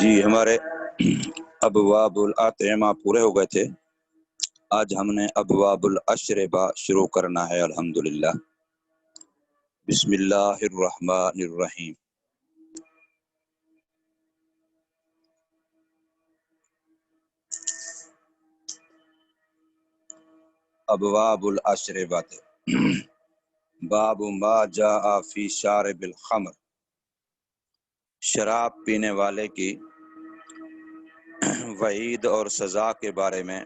جی ہمارے ابواب الاطعمہ پورے ہو گئے تھے. آج ہم نے ابواب الاشربہ شروع کرنا ہے. الحمدللہ. بسم اللہ الرحمن الرحیم. ابواب الاشربہ باب ما جاء فی شارب الخمر. شراب پینے والے کی وعید اور سزا کے بارے میں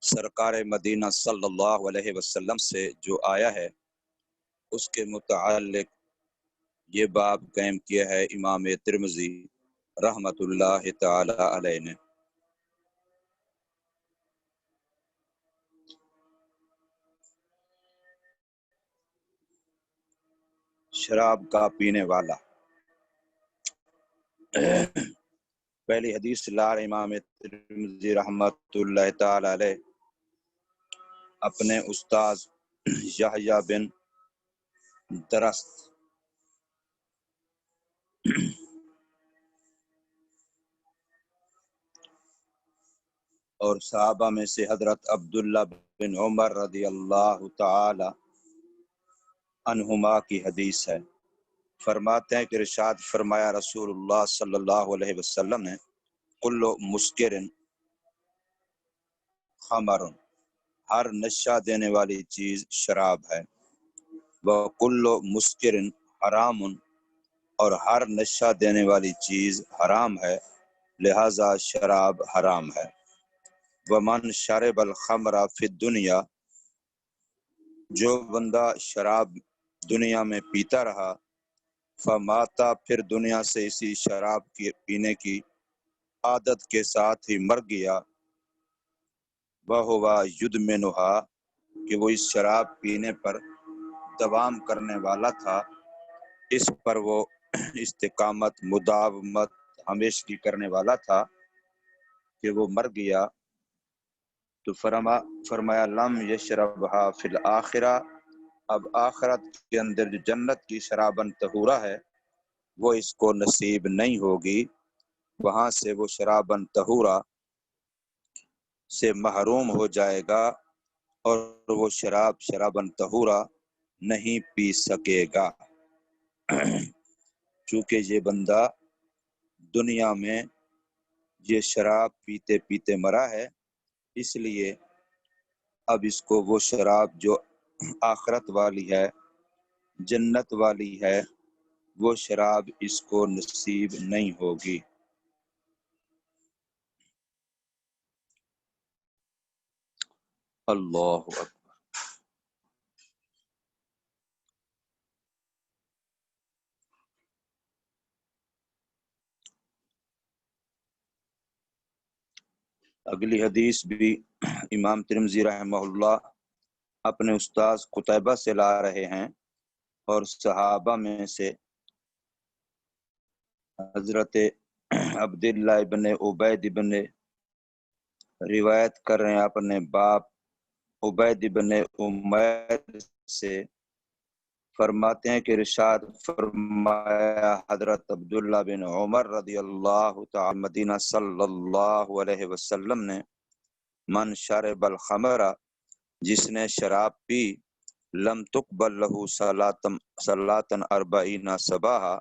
سرکار مدینہ صلی اللہ علیہ وسلم سے جو آیا ہے اس کے متعلق یہ باب قائم کیا ہے امام ترمذی رحمت اللہ تعالی علیہ نے. شراب کا پینے والا. پہلی حدیث لار امام ترمذی رحمت اللہ تعالی علیہ اپنے استاذ یحییٰ بن درست اور صحابہ میں سے حضرت عبداللہ بن عمر رضی اللہ تعالی عنہما کی حدیث ہے. فرماتے ہیں کہ ارشاد فرمایا رسول اللہ صلی اللہ علیہ وسلم نے کل مسکر خمر، ہر نشہ دینے والی چیز شراب ہے. وکل مسکر حرام، اور ہر نشہ دینے والی چیز حرام ہے، لہذا شراب حرام ہے. ومن شرب الخمر فی الدنیا، جو بندہ شراب دنیا میں پیتا رہا، فماتا، پھر دنیا سے اسی شراب کی پینے کی عادت کے ساتھ ہی مر گیا، وہو یدمنھا، کہ وہ اس شراب پینے پر دوام کرنے والا تھا، اس پر وہ استقامت مداومت ہمیشگی کرنے والا تھا کہ وہ مر گیا، تو فرمایا لم یشربھا فی الآخرہ، اب آخرت کے اندر جو جنت کی شرابن طہورہ ہے وہ اس کو نصیب نہیں ہوگی، وہاں سے وہ شرابن طہورہ سے محروم ہو جائے گا اور وہ شرابن طہورہ نہیں پی سکے گا. چونکہ یہ بندہ دنیا میں یہ شراب پیتے پیتے مرا ہے، اس لیے اب اس کو وہ شراب جو آخرت والی ہے، جنت والی ہے، وہ شراب اس کو نصیب نہیں ہوگی. اللہ اکبر. اگلی حدیث بھی امام ترمذی رحمہ اللہ اپنے استاذ قتیبہ سے لا رہے ہیں، اور صحابہ میں سے حضرت عبداللہ ابن عبید ابن روایت کر رہے ہیں اپنے باپ عبید ابن عمیر سے. فرماتے ہیں کہ ارشاد فرمایا حضرت عبداللہ بن عمر رضی اللہ تعالی مدینہ صلی اللہ علیہ وسلم نے من شرب الخمر، جس نے شراب پی، لم تقبل لہ صلاۃ 40 صباحا،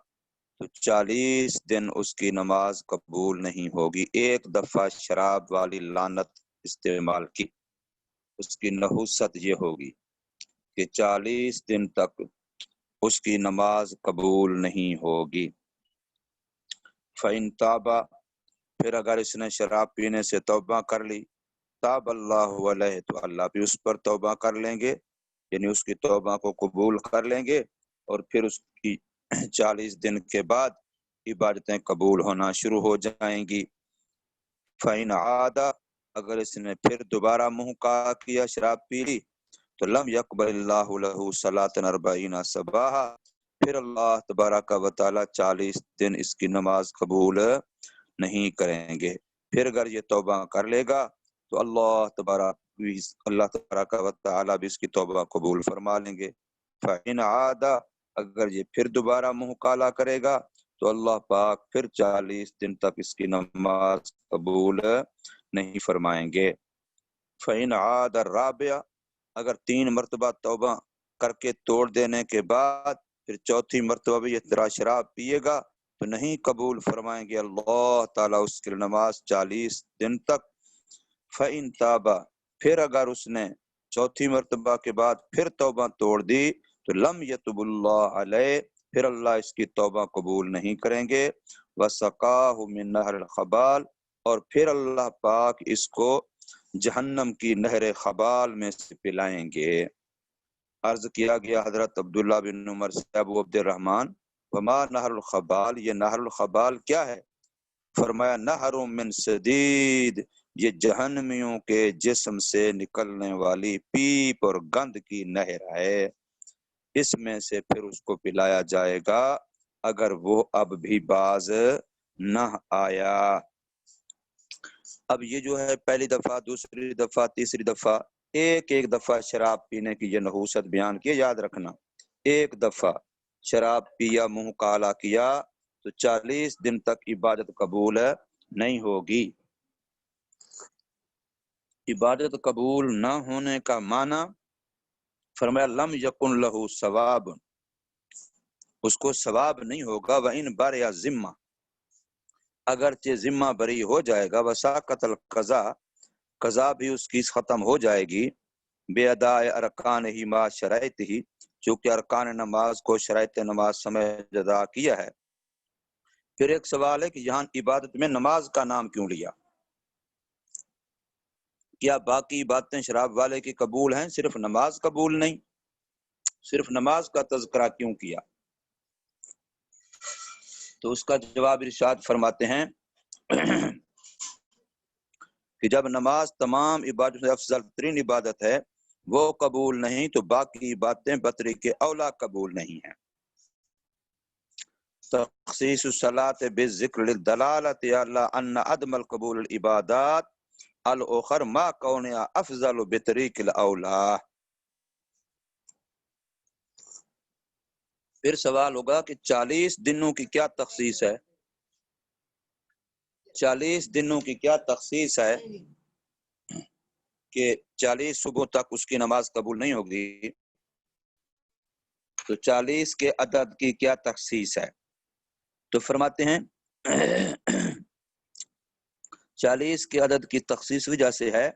تو 40 دن اس کی نماز قبول نہیں ہوگی. ایک دفعہ شراب والی لعنت استعمال کی، اس کی نحوست یہ ہوگی کہ 40 دن تک اس کی نماز قبول نہیں ہوگی. فَإِن تَابَ، پھر اگر اس نے شراب پینے سے توبہ کر لی، تاب اللہ علیہ، تو اللہ بھی اس پر توبہ کر لیں گے، یعنی اس کی توبہ کو قبول کر لیں گے، اور پھر اس کی 40 دن کے بعد عبادتیں قبول ہونا شروع ہو جائیں گی. فَإِنْ عَادَ، اگر اس نے پھر دوبارہ منہ کالا کیا، شراب پی لی، تو لم یقبل اللہ لہ صلاۃ 40 صباحا، پھر اللہ تبارک و تعالی 40 دن اس کی نماز قبول نہیں کریں گے. پھر اگر یہ توبہ کر لے گا تو اللہ تبارک و تعالی بھی اس کی توبہ قبول فرما لیں گے. فَإِنْ عَادَ، اگر یہ پھر دوبارہ منہ کالا کرے گا، تو اللہ پاک پھر 40 دن تک اس کی نماز قبول نہیں فرمائیں گے۔ فَإِنْ عَادَ الرَّابِعَ، اگر 3 مرتبہ توبہ کر کے توڑ دینے کے بعد پھر چوتھی مرتبہ بھی یہ طرح شراب پیے گا تو نہیں قبول فرمائیں گے اللہ تعالیٰ اس کی نماز 40 دن تک۔ فَإِنْ تَابَ، پھر اگر اس نے چوتھی مرتبہ کے بعد پھر توبہ توڑ دی تو لم یتب اللہ علیہ، پھر اللہ اس کی توبہ قبول نہیں کریں گے۔ وَسَقَاهُ مِن نَهْرِ الْخَبَال، اور پھر اللہ پاک اس کو جہنم کی نہر خبال میں سے پلائیں گے۔ عرض کیا گیا حضرت عبداللہ بن عمر سے، ابو عبد الرحمن وما نہر الخبال، یہ نہر الخبال کیا ہے؟ فرمایا نہر من سدید، یہ جہنمیوں کے جسم سے نکلنے والی پیپ اور گند کی نہر ہے، اس میں سے پھر اس کو پلایا جائے گا اگر وہ اب بھی باز نہ آیا۔ اب یہ جو ہے پہلی دفعہ، دوسری دفعہ، تیسری دفعہ، ایک ایک دفعہ شراب پینے کی یہ نحوست بیان کی، یاد رکھنا ایک دفعہ شراب پیا، منہ کالا کیا تو 40 دن تک عبادت قبول نہیں ہوگی۔ عبادت قبول نہ ہونے کا معنی فرمایا لم یکن لہو ثواب، اس کو ثواب نہیں ہوگا، وَإِنْ بَرِئَ ذمہ، اگرچہ ذمہ بری ہو جائے گا، وساقط القضاء، قضا بھی اس کی ختم ہو جائے گی، بے ادا ارکان ہی ما شرائط ہی، چونکہ ارکان نماز کو شرائط نماز سمجھ ادا کیا ہے۔ پھر ایک سوال ہے کہ یہاں عبادت میں نماز کا نام کیوں لیا؟ کیا باقی باتیں شراب والے کی قبول ہیں، صرف نماز قبول نہیں؟ صرف نماز کا تذکرہ کیوں کیا؟ تو اس کا جواب ارشاد فرماتے ہیں کہ جب نماز تمام عبادت سے افضل ترین عبادت ہے وہ قبول نہیں تو باقی باتیں بطری کے اولا قبول نہیں ہیں۔ تخصیص الصلاۃ بالذکر للدلالۃ علی ان عدم القبول العبادات الاخر ما کونها افضل بطریق الاولا۔ پھر سوال ہوگا کہ 40 دنوں کی کیا تخصیص ہے؟ 40 دنوں کی کیا تخصیص ہے کہ 40 صبح تک اس کی نماز قبول نہیں ہوگی؟ تو 40 کے عدد کی کیا تخصیص ہے؟ تو فرماتے ہیں 40 کے عدد کی تخصیص وجہ سے ہے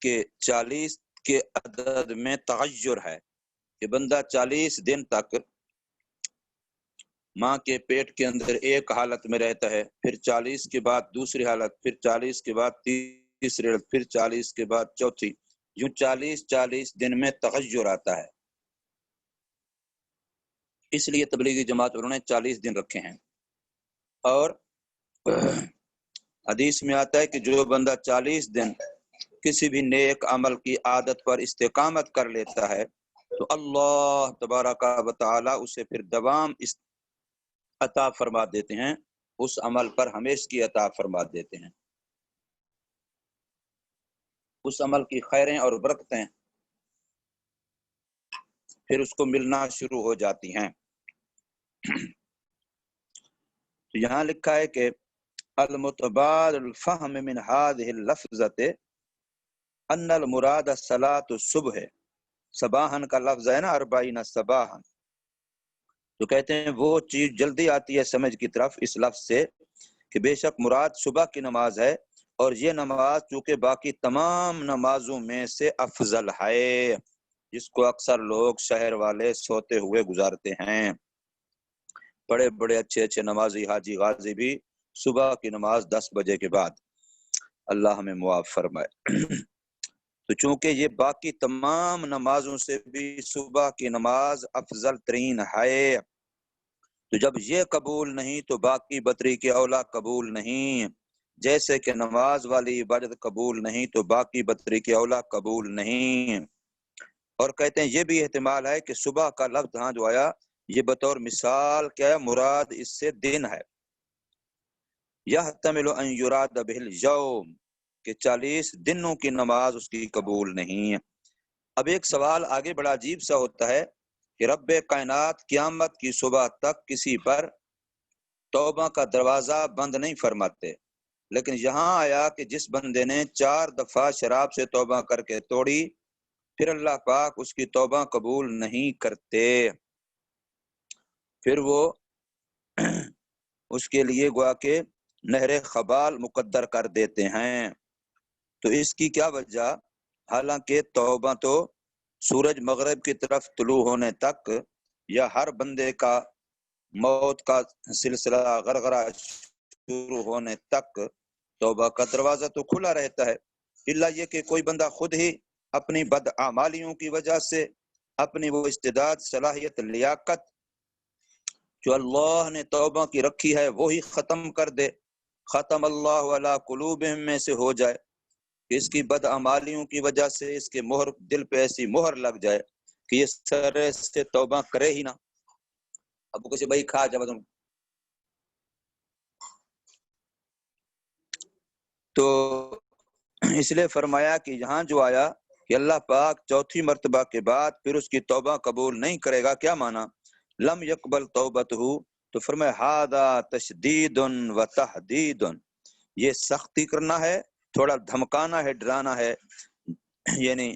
کہ 40 کے عدد میں تغیر ہے کہ بندہ 40 دن تک ماں کے پیٹ کے اندر ایک حالت میں رہتا ہے، پھر 40 کے بعد دوسری حالت، پھر 40 کے بعد تیسری حالت، پھر 40 کے بعد چوتھی، یوں 40 دن میں تغیر آتا ہے۔ اس لیے تبلیغی جماعت انہوں نے 40 دن رکھے ہیں۔ اور حدیث میں آتا ہے کہ جو بندہ 40 دن کسی بھی نیک عمل کی عادت پر استقامت کر لیتا ہے تو اللہ تبارک و تعالی اسے پھر دوام عطا فرما دیتے ہیں، اس عمل پر ہمیشہ کی عطا فرما دیتے ہیں، اس عمل کی خیریں اور برکتیں پھر اس کو ملنا شروع ہو جاتی ہیں۔ تو یہاں لکھا ہے کہ المتبادل الفہم من هذه اللفظۃ ان المراد صلاۃ الصبح، صباحن کا لفظ ہے نا، 40 صباحن، تو کہتے ہیں وہ چیز جلدی آتی ہے سمجھ کی طرف اس لفظ سے کہ بے شک مراد صبح کی نماز ہے، اور یہ نماز چونکہ باقی تمام نمازوں میں سے افضل ہے، جس کو اکثر لوگ شہر والے سوتے ہوئے گزارتے ہیں۔ بڑے بڑے اچھے اچھے نمازی حاجی غازی بھی صبح کی نماز 10 بجے کے بعد، اللہ ہمیں معاف فرمائے۔ تو چونکہ یہ باقی تمام نمازوں سے بھی صبح کی نماز افضل ترین ہے، تو جب یہ قبول نہیں تو باقی بطری کے اولا قبول نہیں، جیسے کہ نماز والی عبادت قبول نہیں تو باقی بطری کے اولا قبول نہیں۔ اور کہتے ہیں یہ بھی احتمال ہے کہ صبح کا لفظ ہاں جو آیا یہ بطور مثال کیا ہے، مراد اس سے دن ہے، یحتمل ان یراد بہ الیوم، کہ 40 دنوں کی نماز اس کی قبول نہیں ہے۔ اب ایک سوال آگے بڑا عجیب سا ہوتا ہے کہ رب کائنات قیامت کی صبح تک کسی پر توبہ کا دروازہ بند نہیں فرماتے، لیکن یہاں آیا کہ جس بندے نے 4 دفعہ شراب سے توبہ کر کے توڑی، پھر اللہ پاک اس کی توبہ قبول نہیں کرتے، پھر وہ اس کے لیے گوا کہ نہر خبال مقدر کر دیتے ہیں۔ تو اس کی کیا وجہ؟ حالانکہ توبہ تو سورج مغرب کی طرف طلوع ہونے تک یا ہر بندے کا موت کا سلسلہ غرغرہ شروع ہونے تک توبہ کا دروازہ تو کھلا رہتا ہے، الا یہ کہ کوئی بندہ خود ہی اپنی بدعمالیوں کی وجہ سے اپنی وہ استعداد، صلاحیت، لیاقت جو اللہ نے توبہ کی رکھی ہے وہی ختم کر دے، ختم اللہ علی قلوبہم میں سے ہو جائے، اس کی بدعمالیوں کی وجہ سے اس کے مہر دل پہ ایسی مہر لگ جائے کہ یہ سرے سے توبہ کرے ہی نہ۔ اب کسی بھائی کھا جب تم تو اس لیے فرمایا کہ یہاں جو آیا کہ اللہ پاک چوتھی مرتبہ کے بعد پھر اس کی توبہ قبول نہیں کرے گا، کیا مانا؟ لم یقبل توبتہ، تو فرمایا ھذا تشدید و تحدید، یہ سختی کرنا ہے، تھوڑا دھمکانا ہے، ڈرانا ہے، یعنی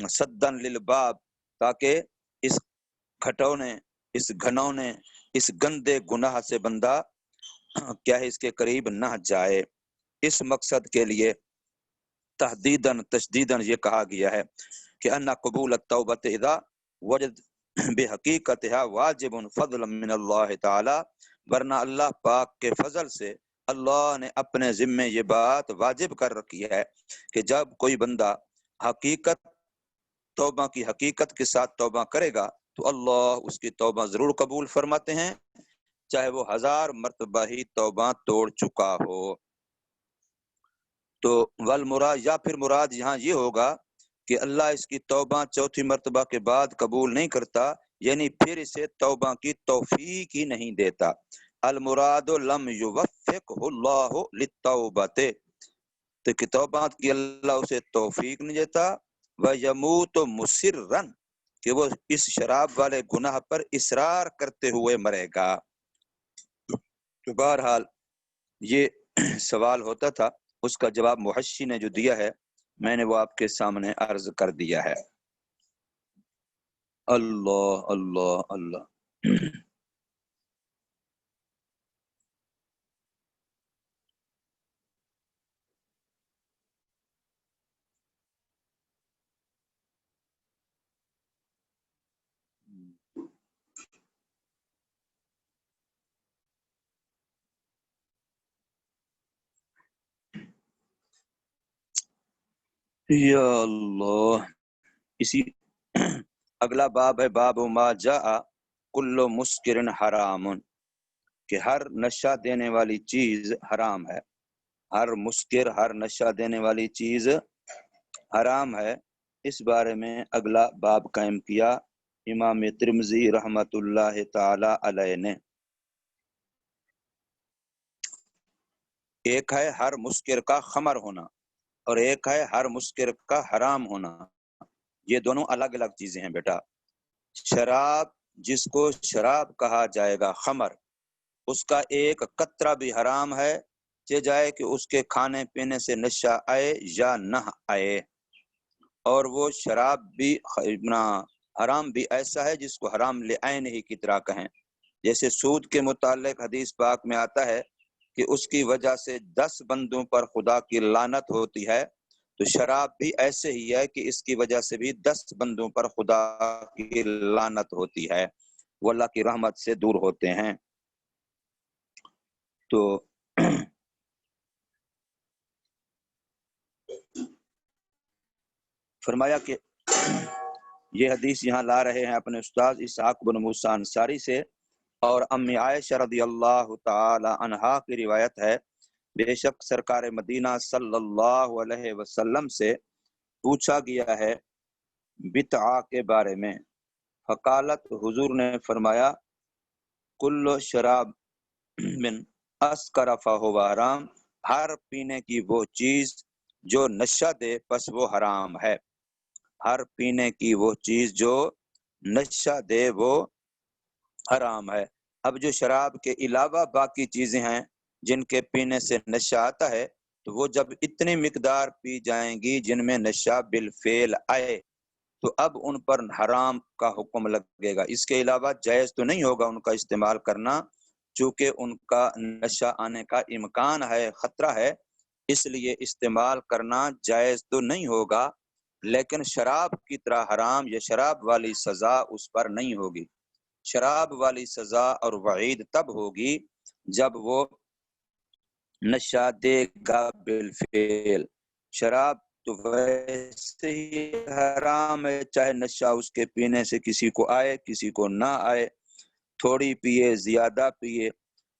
صدن للباب، تاکہ اس گھٹونے، اس گھنونے، اس گندے گناہ سے بندہ کیا ہے اس کے قریب نہ جائے، اس مقصد کے لیے تحدیداً تشدیداً یہ کہا گیا ہے کہ ان قبول التوبۃ اذا وجد بحقیقتها واجب فضلا من اللہ تعالی، ورنہ اللہ پاک کے فضل سے اللہ نے اپنے ذمے یہ بات واجب کر رکھی ہے کہ جب کوئی بندہ حقیقت توبہ کی حقیقت کے ساتھ توبہ کرے گا تو اللہ اس کی توبہ ضرور قبول فرماتے ہیں، چاہے وہ 1000 مرتبہ ہی توبہ توڑ چکا ہو۔ تو والمراد، یا پھر مراد یہاں یہ ہوگا کہ اللہ اس کی توبہ چوتھی مرتبہ کے بعد قبول نہیں کرتا، یعنی پھر اسے توبہ کی توفیق ہی نہیں دیتا۔ المراد لم یوفقہ اللہ للتوبۃ، تو کہ توبہ کی اللہ اسے توفیق نہیں دیتا، ویموت مصرا، کہ وہ اس شراب والے گناہ پر اصرار کرتے ہوئے مرے گا۔ تو بہرحال یہ سوال ہوتا تھا، اس کا جواب محشی نے جو دیا ہے میں نے وہ آپ کے سامنے عرض کر دیا ہے۔ اللہ اللہ اللہ۔ یا اللہ، اسی اگلا باب ہے باب ما جاء کل مسکر حرام، کہ ہر نشہ دینے والی چیز حرام ہے، ہر مسکر، ہر نشہ دینے والی چیز حرام ہے۔ اس بارے میں اگلا باب قائم کیا امام ترمذی رحمت اللہ تعالی علیہ نے۔ ایک ہے ہر مسکر کا خمر ہونا اور ایک ہے ہر مسکر کا حرام ہونا، یہ دونوں الگ الگ چیزیں ہیں بیٹا۔ شراب، جس کو شراب کہا جائے گا، خمر، اس کا ایک قطرہ بھی حرام ہے، چہ جائے کہ اس کے کھانے پینے سے نشہ آئے یا نہ آئے۔ اور وہ شراب بھی حرام بھی ایسا ہے جس کو حرام لعین ہی کی طرح کہیں، جیسے سود کے متعلق حدیث پاک میں آتا ہے کہ اس کی وجہ سے 10 بندوں پر خدا کی لعنت ہوتی ہے، تو شراب بھی ایسے ہی ہے کہ اس کی وجہ سے بھی 10 بندوں پر خدا کی لعنت ہوتی ہے، وہ اللہ کی رحمت سے دور ہوتے ہیں۔ تو فرمایا کہ یہ حدیث یہاں لا رہے ہیں اپنے استاد اسحاق بن موسیٰ انصاری سے، اور امی عائشہ رضی اللہ تعالی عنہا کی روایت ہے، بے شک سرکار مدینہ صلی اللہ علیہ وسلم سے پوچھا گیا ہے بدعہ کے بارے میں، فقالت، حضور نے فرمایا، کل شراب من اسکر فہو حرام، ہر پینے کی وہ چیز جو نشہ دے پس وہ حرام ہے، ہر پینے کی وہ چیز جو نشہ دے وہ حرام ہے۔ اب جو شراب کے علاوہ باقی چیزیں ہیں جن کے پینے سے نشہ آتا ہے، تو وہ جب اتنی مقدار پی جائیں گی جن میں نشہ بالفعل آئے تو اب ان پر حرام کا حکم لگے گا۔ اس کے علاوہ جائز تو نہیں ہوگا ان کا استعمال کرنا، چونکہ ان کا نشہ آنے کا امکان ہے، خطرہ ہے، اس لیے استعمال کرنا جائز تو نہیں ہوگا، لیکن شراب کی طرح حرام یا شراب والی سزا اس پر نہیں ہوگی۔ شراب والی سزا اور وعید تب ہوگی جب وہ نشہ دے گا بالفعل۔ شراب تو ویسے ہی حرام ہے، چاہے نشہ اس کے پینے سے کسی کو آئے کسی کو نہ آئے، تھوڑی پیے زیادہ پیے۔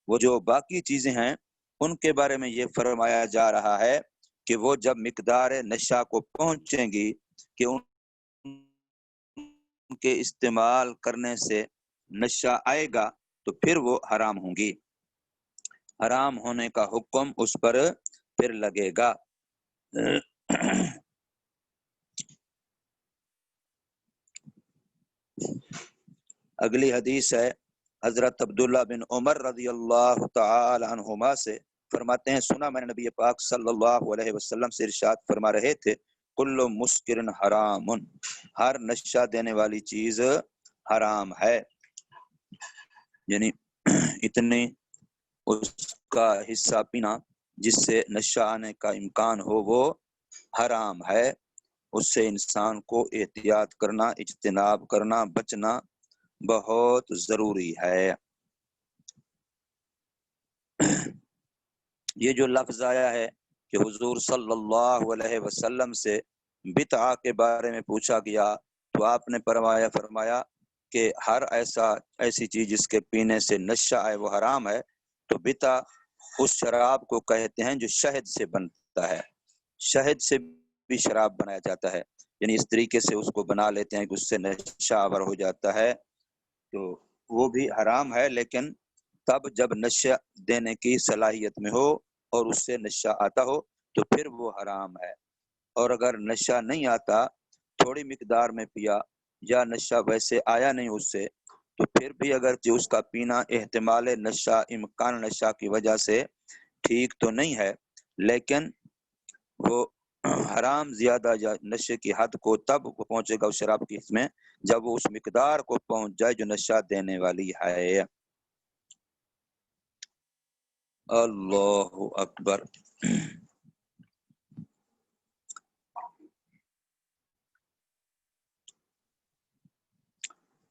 وہ جو باقی چیزیں ہیں ان کے بارے میں یہ فرمایا جا رہا ہے کہ وہ جب مقدار نشہ کو پہنچیں گی کہ ان کے استعمال کرنے سے نشہ آئے گا تو پھر وہ حرام ہوں گی، حرام ہونے کا حکم اس پر پھر لگے گا۔ اگلی حدیث ہے حضرت عبداللہ بن عمر رضی اللہ تعالی عنہما سے، فرماتے ہیں سنا میں نے نبی پاک صلی اللہ علیہ وسلم سے ارشاد فرما رہے تھے، کل مسکر حرام، ہر نشہ دینے والی چیز حرام ہے، یعنی اتنی اس کا حصہ پینا جس سے نشہ آنے کا امکان ہو وہ حرام ہے، اس سے انسان کو احتیاط کرنا، اجتناب کرنا، بچنا بہت ضروری ہے۔ یہ جو لفظ آیا ہے کہ حضور صلی اللہ علیہ وسلم سے بدعہ کے بارے میں پوچھا گیا تو آپ نے فرمایا کہ ہر ایسی چیز جس کے پینے سے نشہ آئے وہ حرام ہے، تو بدعہ اس شراب کو کہتے ہیں جو شہد سے بنتا ہے، شہد سے بھی شراب بنایا جاتا ہے، یعنی اس طریقے سے اس کو بنا لیتے ہیں کہ اس سے نشہ آور ہو جاتا ہے، تو وہ بھی حرام ہے، لیکن تب جب نشہ دینے کی صلاحیت میں ہو اور اس سے نشہ آتا ہو تو پھر وہ حرام ہے، اور اگر نشہ نہیں آتا، تھوڑی مقدار میں پیا یا نشہ ویسے آیا نہیں اس سے، تو پھر بھی اگرچہ اس کا پینا احتمال نشہ، امکان نشہ کی وجہ سے ٹھیک تو نہیں ہے، لیکن وہ حرام زیادہ یا نشے کی حد کو تب پہنچے گا اس شراب کی حص میں جب وہ اس مقدار کو پہنچ جائے جو نشہ دینے والی ہے۔ اللہ اکبر۔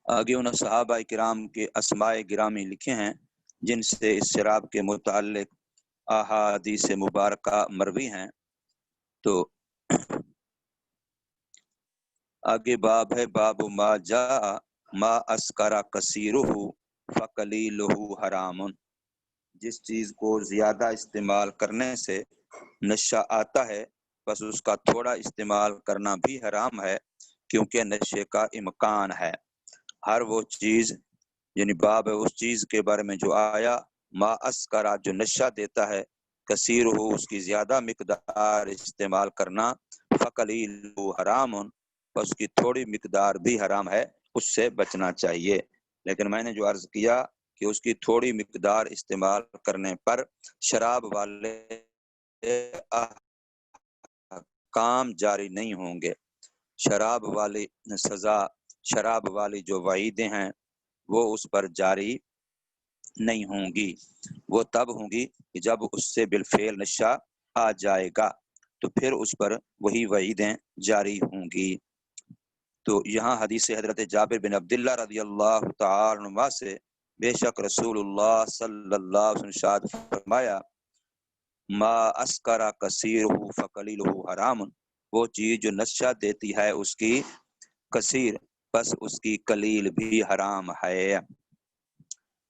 آگے انہوں نے صحابہ کرام کے اسماء گرامی لکھے ہیں جن سے اس شراب کے متعلق احادیث مبارکہ مروی ہیں، تو آگے باب ہے باب ما جاء ما اسکر کثیرہ فقلیلہ حرام، جس چیز کو زیادہ استعمال کرنے سے نشہ آتا ہے بس اس کا تھوڑا استعمال کرنا بھی حرام ہے، کیونکہ نشے کا امکان ہے۔ ہر وہ چیز، یعنی باب ہے اس چیز کے بارے میں جو آیا ما اسکرا، جو نشہ دیتا ہے، کثیر ہو اس کی زیادہ مقدار استعمال کرنا، فقلیل حرام، بس کی تھوڑی مقدار بھی حرام ہے، اس سے بچنا چاہیے۔ لیکن میں نے جو عرض کیا کہ اس کی تھوڑی مقدار استعمال کرنے پر شراب والے کام جاری نہیں ہوں گے، شراب والی سزا، شراب والی جو وعیدیں ہیں وہ اس پر جاری نہیں ہوں گی، وہ تب ہوں گی کہ جب اس سے بالفعل نشہ آ جائے گا تو پھر اس پر وہی وعیدیں جاری ہوں گی۔ تو یہاں حدیث حضرت جابر بن عبداللہ رضی اللہ تعالی عنہ سے بے شک رسول اللہ صلی اللہ علیہ وسلم شاد فرمایا ما اسکر کثیرہ فقلیلہ حرام، وہ چیز جو نشہ دیتی ہے اس کی کثیر بس اس کی قلیل بھی حرام ہے۔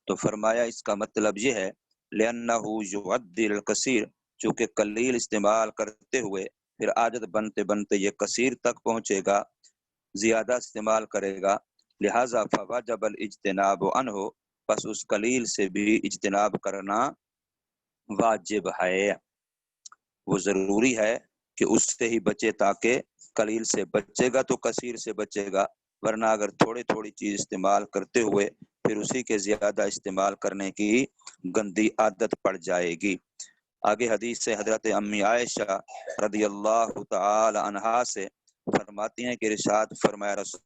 تو فرمایا اس کا مطلب یہ ہے لأنہ یعدی الکثیر، چونکہ قلیل استعمال کرتے ہوئے پھر عادت بنتے بنتے یہ کثیر تک پہنچے گا، زیادہ استعمال کرے گا، لہذا فوجب الاجتناب عنہ، پس اس قلیل سے بھی اجتناب کرنا واجب ہے، وہ ضروری ہے کہ اس سے ہی بچے، تاکہ قلیل سے بچے گا تو کثیر سے بچے گا، ورنہ اگر تھوڑی تھوڑی چیز استعمال کرتے ہوئے پھر اسی کے زیادہ استعمال کرنے کی گندی عادت پڑ جائے گی۔ آگے حدیث سے حضرت امی عائشہ رضی اللہ تعالی عنہا سے فرماتی ہیں کہ ارشاد فرمایا رسول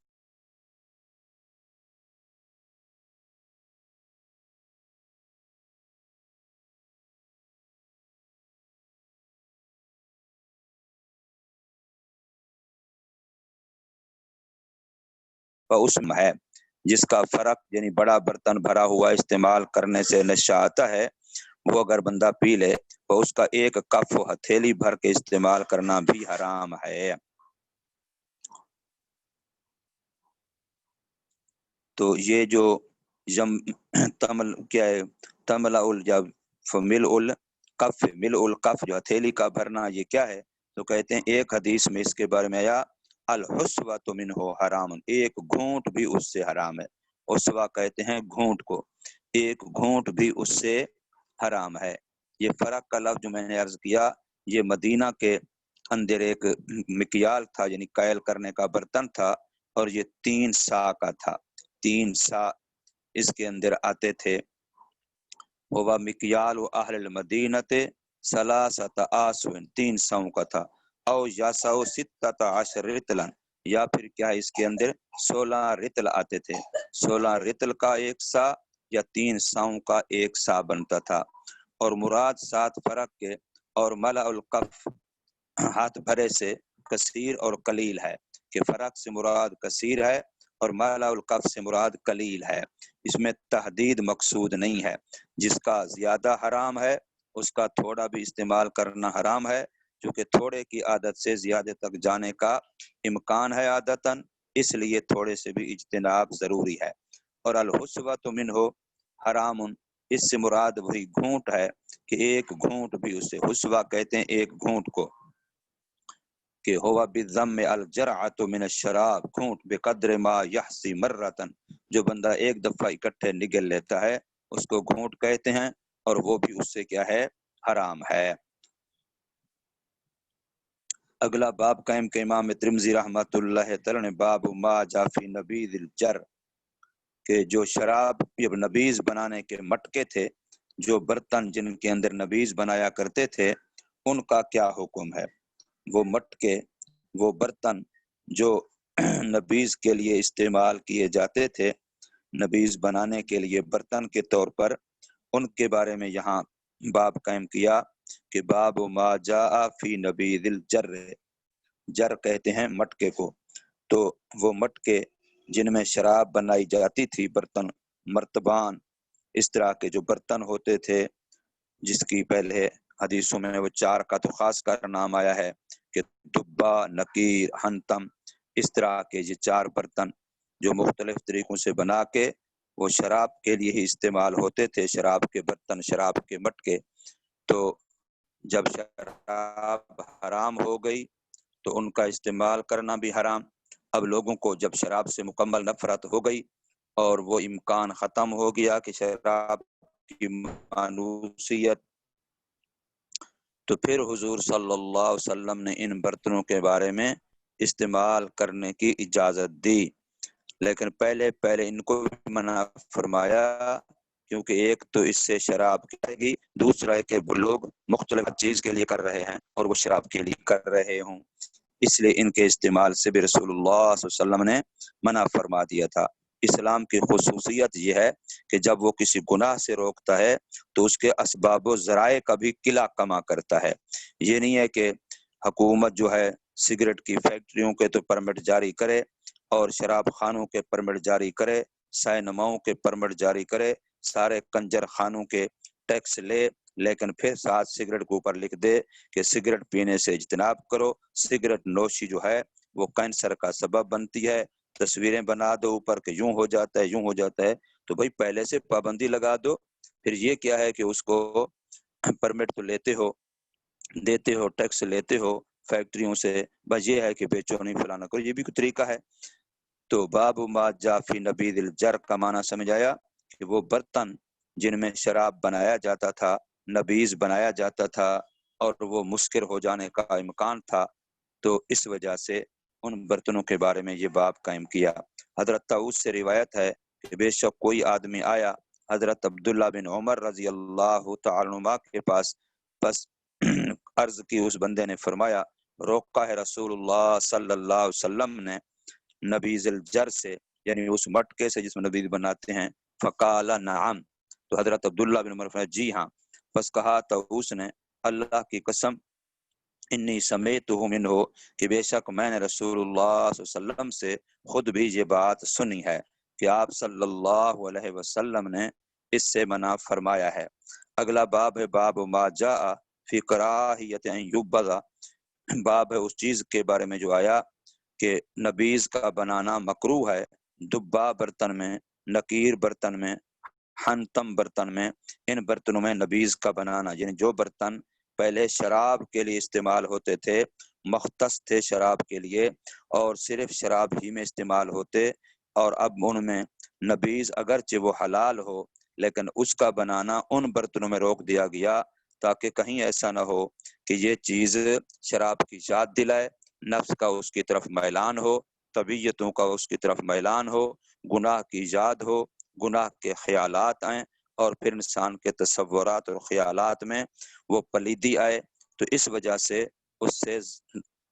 اس میں ہے جس کا فرق یعنی بڑا برتن بھرا ہوا استعمال کرنے سے نشہ آتا ہے، وہ اگر بندہ پی لے تو اس کا ایک کف ہتھیلی بھر کے استعمال کرنا بھی حرام ہے۔ تو یہ جو تمل کیا ہے، تملا جب مل الکف، مل الکف جو ہتھیلی کا بھرنا، یہ کیا ہے؟ تو کہتے ہیں ایک حدیث میں اس کے بارے میں آیا الحسوۃ منہ حرام، ایک گھونٹ بھی اس سے حرام ہے۔ حسوہ کہتے ہیں گھونٹ کو، ایک گھونٹ بھی اس سے حرام ہے۔ یہ فرق کا لفظ جو میں نے عرض کیا، یہ مدینہ کے اندر ایک مکیال تھا، یعنی قائل کرنے کا برتن تھا، اور یہ 3 سا کا تھا، 3 سا اس کے اندر آتے تھے۔ وہ مکیال و اہل المدینت ثلاثۃ آسو، 3 ساؤں کا تھا، او یاسو ستۃ عشر رطلا، یا پھر کیا اس کے اندر 16 رطل آتے تھے، 16 رطل کا 1 سا یا 3 ساؤں کا 1 سا بنتا تھا۔ اور مراد 7 فرق کے اور ملأ الکف ہاتھ بھرے سے کثیر اور قلیل ہے، کہ فرق سے مراد کثیر ہے اور ملأ الکف سے مراد قلیل ہے۔ اس میں تحدید مقصود نہیں ہے، جس کا زیادہ حرام ہے اس کا تھوڑا بھی استعمال کرنا حرام ہے، چونکہ تھوڑے کی عادت سے زیادہ تک جانے کا امکان ہے عادتاً، اس لیے تھوڑے سے بھی اجتناب ضروری ہے۔ اور الحسوۃ منہ حرام، اس سے مراد وہی گھونٹ ہے کہ ایک گھونٹ بھی اسے حسوہ کہتے ہیں، ایک گھونٹ کو، کہ ہوا بالضم الجرعۃ من الشراب، گھونٹ بقدر ما یحسی مرۃ، جو بندہ ایک دفعہ اکٹھے نگل لیتا ہے اس کو گھونٹ کہتے ہیں، اور وہ بھی اس سے کیا ہے؟ حرام ہے۔ اگلا باب قائم کہ امام ترمذی رحمۃ اللہ تعالی نے باب ما جاء فی نبیذ الجر، کہ جو شراب یا نبیذ بنانے کے مٹکے تھے، جو برتن جن کے اندر نبیذ بنایا کرتے تھے، ان کا کیا حکم ہے۔ وہ مٹکے، وہ برتن جو نبیذ کے لیے استعمال کیے جاتے تھے، نبیذ بنانے کے لیے برتن کے طور پر، ان کے بارے میں یہاں باب قائم کیا کہ باب ما جاء فی نبیذ الجر، جر کہتے ہیں مٹکے کو، تو وہ مٹکے جن میں شراب بنائی جاتی تھی، برتن، مرتبان، اس طرح کے جو برتن ہوتے تھے، جس کی پہلے حدیثوں میں وہ 4 کا تو خاص کر نام آیا ہے کہ دبا، نقیر، ہنتم، اس طرح کے یہ 4 برتن جو مختلف طریقوں سے بنا کے وہ شراب کے لیے ہی استعمال ہوتے تھے، شراب کے برتن، شراب کے مٹکے۔ تو جب شراب حرام ہو گئی تو ان کا استعمال کرنا بھی حرام۔ اب لوگوں کو جب شراب سے مکمل نفرت ہو گئی اور وہ امکان ختم ہو گیا کہ شراب کی مانوسیت، تو پھر حضور صلی اللہ علیہ وسلم نے ان برتنوں کے بارے میں استعمال کرنے کی اجازت دی، لیکن پہلے ان کو بھی منع فرمایا، کیونکہ ایک تو اس سے شراب کی، دوسرا ہے کہ وہ لوگ مختلف چیز کے لیے کر رہے ہیں اور وہ شراب کے لیے کر رہے ہوں، اس لیے ان کے استعمال سے بھی رسول اللہ صلی اللہ علیہ وسلم نے منع فرما دیا تھا۔ اسلام کی خصوصیت یہ ہے کہ جب وہ کسی گناہ سے روکتا ہے تو اس کے اسباب و ذرائع کا بھی قلع کما کرتا ہے۔ یہ نہیں ہے کہ حکومت جو ہے سگریٹ کی فیکٹریوں کے تو پرمٹ جاری کرے اور شراب خانوں کے پرمٹ جاری کرے، سینماؤں کے پرمٹ جاری کرے، سارے کنجر خانوں کے ٹیکس لے، لیکن پھر ساتھ سگریٹ کے اوپر لکھ دے کہ سگریٹ پینے سے اجتناب کرو، سگریٹ نوشی جو ہے وہ کینسر کا سبب بنتی ہے، تصویریں بنا دو اوپر کہ یوں ہو جاتا ہے، یوں ہو جاتا ہے۔ تو بھائی پہلے سے پابندی لگا دو، پھر یہ کیا ہے کہ اس کو پرمٹ تو لیتے ہو، دیتے ہو، ٹیکس لیتے ہو فیکٹریوں سے، بس یہ ہے کہ بیچو نہیں، فلانا کرو، یہ بھی کوئی طریقہ ہے۔ تو باب ما جاء فی نبیذ الجر کا معنی سمجھ آیا کہ وہ برتن جن میں شراب بنایا جاتا تھا، نبیذ بنایا جاتا تھا، اور وہ مسکر ہو جانے کا امکان تھا، تو اس وجہ سے ان برتنوں کے بارے میں یہ باب قائم کیا۔ حضرت طاؤس سے روایت ہے کہ بے شک کوئی آدمی آیا حضرت عبداللہ بن عمر رضی اللہ تعالی عنہ کے پاس، بس عرض کی، اس بندے نے فرمایا روکا ہے رسول اللہ صلی اللہ علیہ وسلم نے نبیذ الجر سے، یعنی اس مٹکے سے جس میں نبیذ بناتے ہیں، فقال نعم، تو حضرت عبداللہ بن عمر فرمایا جی ہاں، بس کہا تو اس نے اللہ کی قسم انی سمیتہ منہ، کہ بے شک میں نے رسول اللہ صلی اللہ علیہ وسلم سے خود بھی یہ بات سنی ہے کہ آپ صلی اللہ علیہ وسلم نے اس سے منع فرمایا ہے۔ اگلا باب ہے باب ما جاء فی کراہیت ان یبذ، باب ہے اس چیز کے بارے میں جو آیا کہ نبیذ کا بنانا مکروہ ہے، دبا برتن میں، نکیر برتن میں، حنتم برتن میں، ان برتنوں میں نبیذ کا بنانا، یعنی جو برتن پہلے شراب کے لیے استعمال ہوتے تھے، مختص تھے شراب کے لیے اور صرف شراب ہی میں استعمال ہوتے، اور اب ان میں نبیذ اگرچہ وہ حلال ہو لیکن اس کا بنانا ان برتنوں میں روک دیا گیا تاکہ کہیں ایسا نہ ہو کہ یہ چیز شراب کی یاد دلائے، نفس کا اس کی طرف میلان ہو، طبیعتوں کا اس کی طرف میلان ہو، گناہ کی یاد ہو، گناہ کے خیالات آئیں اور پھر انسان کے تصورات اور خیالات میں وہ پلیدی آئے، تو اس وجہ سے اس سے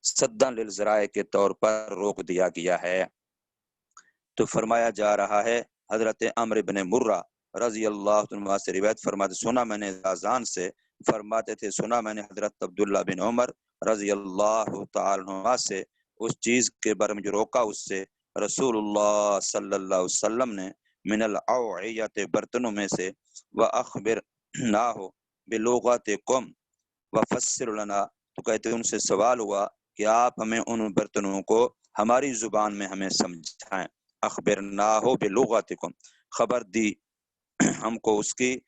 صدًا للذرائع کے طور پر روک دیا گیا ہے۔ تو فرمایا جا رہا ہے حضرت عمرو بن مرہ رضی اللہ عنہ سے روایت فرماتے، سنا میں نے اذان سے، فرماتے تھے سنا میں نے حضرت عبداللہ بن عمر رضی اللہ تعالی عنہ سے اس چیز کے بارے میں جو روکا اس سے رسول اللہ صلی اللہ علیہ وسلم نے من الاوعیت برتنوں میں سے، وَأَخْبِرْنَاهُ بِلُغَتِكُمْ وَفَسِّرْ لَنَا، تو کہتے ان سے سوال ہوا کہ آپ ہمیں ان برتنوں کو ہماری زبان میں ہمیں سمجھائیں، اخبرناہ بلغتکم، خبر دی ہم کو اس کی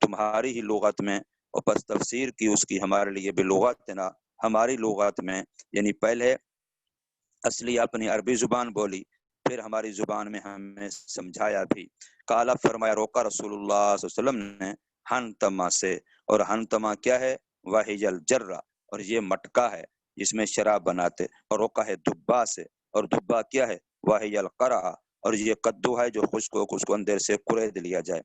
تمہاری ہی لغت میں، اور پس تفسیر کی اس کی ہمارے لیے بلغتنا، ہماری لغت میں، یعنی پہلے اصلی اپنی عربی زبان بولی پھر ہماری زبان میں ہمیں سمجھایا بھی۔ کالا فرمایا روکا رسول اللہ صلی اللہ علیہ وسلم نے ہنتما سے، اور ہنتما کیا ہے؟ وحی الجرہ، اور یہ مٹکا ہے جس میں شراب بناتے، اور روکا ہے دبا سے، اور دبا کیا ہے؟ وحی القرع، اور یہ کدو ہے جو خشک ہو اس کو اندر سے قرید لیا جائے۔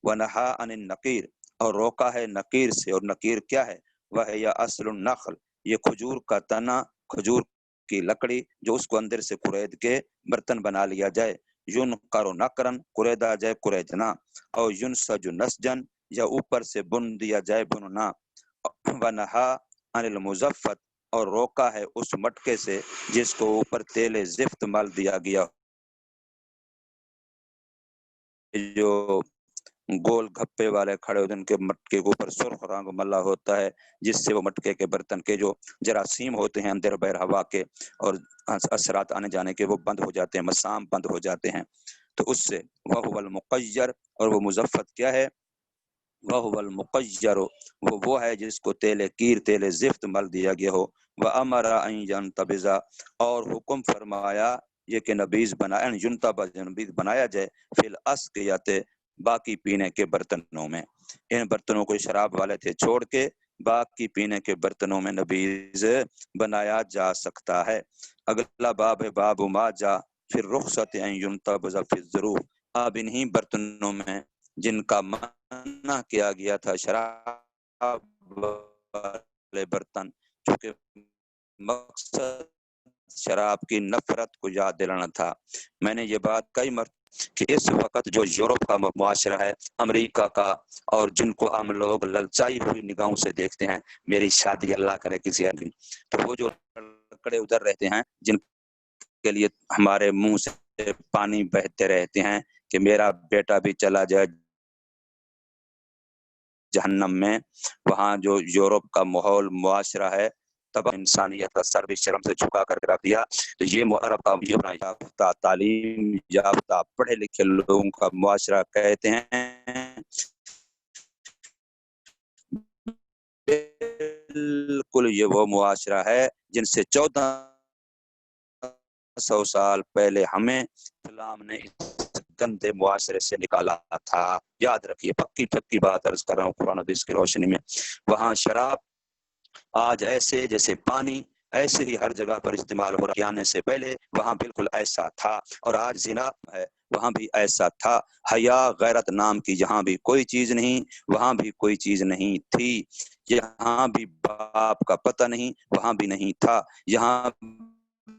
ونہا عن النقیر، اور روکا ہے نقیر سے، اور نقیر کیا ہے؟ وحی اصل النخل، یہ کھجور کا تنا، کھجور کی لکڑی جو اس کو اندر سے قرید کے برتن بنا لیا جائے، یون کرو نکرن، قریدا جائے قریدنا، اور یون سج نسجن، یا اوپر سے بن دیا جائے بننا۔ ونہا عن المزفت، اور روکا ہے اس مٹکے سے جس کو اوپر تیل زفت مل دیا گیا، جو گول گھپے والے کھڑے ہوتے ہیں ان کے مٹکے کے اوپر سرخ رنگ ملا ہوتا ہے، جس سے وہ مٹکے کے برتن کے جو جراثیم ہوتے ہیں اندر بیر ہوا کے اور اثرات آنے جانے کے وہ بند ہو جاتے ہیں، مسام بند ہو جاتے ہیں، تو اس سے وہ المقیر، اور وہ مزفت کیا ہے؟ وہ المقیر، وہ ہے جس کو تیل کیر، تیل زفت مل دیا گیا ہو۔ وامر ان ينتبذ، اور حکم فرمایا یہ کہ نبیذ بنایا، ينتبذ نبیذ بنایا جائے، فی الاسقیۃ، باقی پینے کے برتنوں میں، ان برتنوں کو شراب والے تھے چھوڑ کے باقی پینے کے برتنوں میں نبیذ بنایا جا سکتا ہے۔ اگلا باب ہے باب ما جاء فی الرخصۃ ان ينتبذ فی الظروف، اب انہی برتنوں میں جن کا منع کیا گیا تھا شراب والے برتن، چونکہ مقصد شراب کی نفرت کو یاد دلانا تھا۔ میں نے یہ بات کئی مرتبہ کہ اس وقت جو یورپ کا معاشرہ ہے، امریکہ کا، اور جن کو ہم لوگ للچائی ہوئی نگاہوں سے دیکھتے ہیں، میری شادی اللہ کرے کسی آدمی، تو وہ جو لڑکے ادھر رہتے ہیں جن کے لیے ہمارے منہ سے پانی بہتے رہتے ہیں کہ میرا بیٹا بھی چلا جائے جہنم میں، وہاں جو یورپ کا ماحول معاشرہ ہے تب انسانیت کا سر بھی شرم سے جھکا کر کے رکھ دیا، تو یہ عرب کا یافتہ، تعلیم یافتہ، پڑھے لکھے لوگوں کا معاشرہ کہتے ہیں بالکل یہ وہ معاشرہ ہے جن سے 1400 سال پہلے ہمیں اسلام نے گندے معاشرے سے نکالا تھا۔ یاد رکھیے، پکی بات عرض کر رہا ہوں قرآن حدیث کی روشنی میں، وہاں شراب آج ایسے جیسے پانی ایسے ہی ہر جگہ پر استعمال ہو رہا ہے، آنے سے پہلے وہاں بالکل ایسا تھا، اور آج زنا ہے وہاں بھی ایسا تھا۔ حیا غیرت نام کی جہاں بھی کوئی چیز نہیں، وہاں بھی کوئی چیز نہیں تھی۔ یہاں بھی باپ کا پتہ نہیں، وہاں بھی نہیں تھا۔ یہاں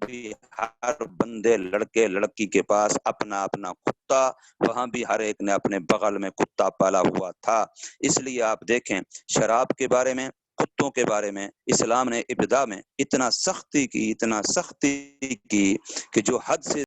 بھی ہر بندے لڑکے لڑکی کے پاس اپنا اپنا کتا، وہاں بھی ہر ایک نے اپنے بغل میں کتا پالا ہوا تھا۔ اس لیے آپ دیکھیں شراب کے بارے میں، کتوں کے بارے میں اسلام نے ابتدا میں اتنا سختی کی کہ جو حد سے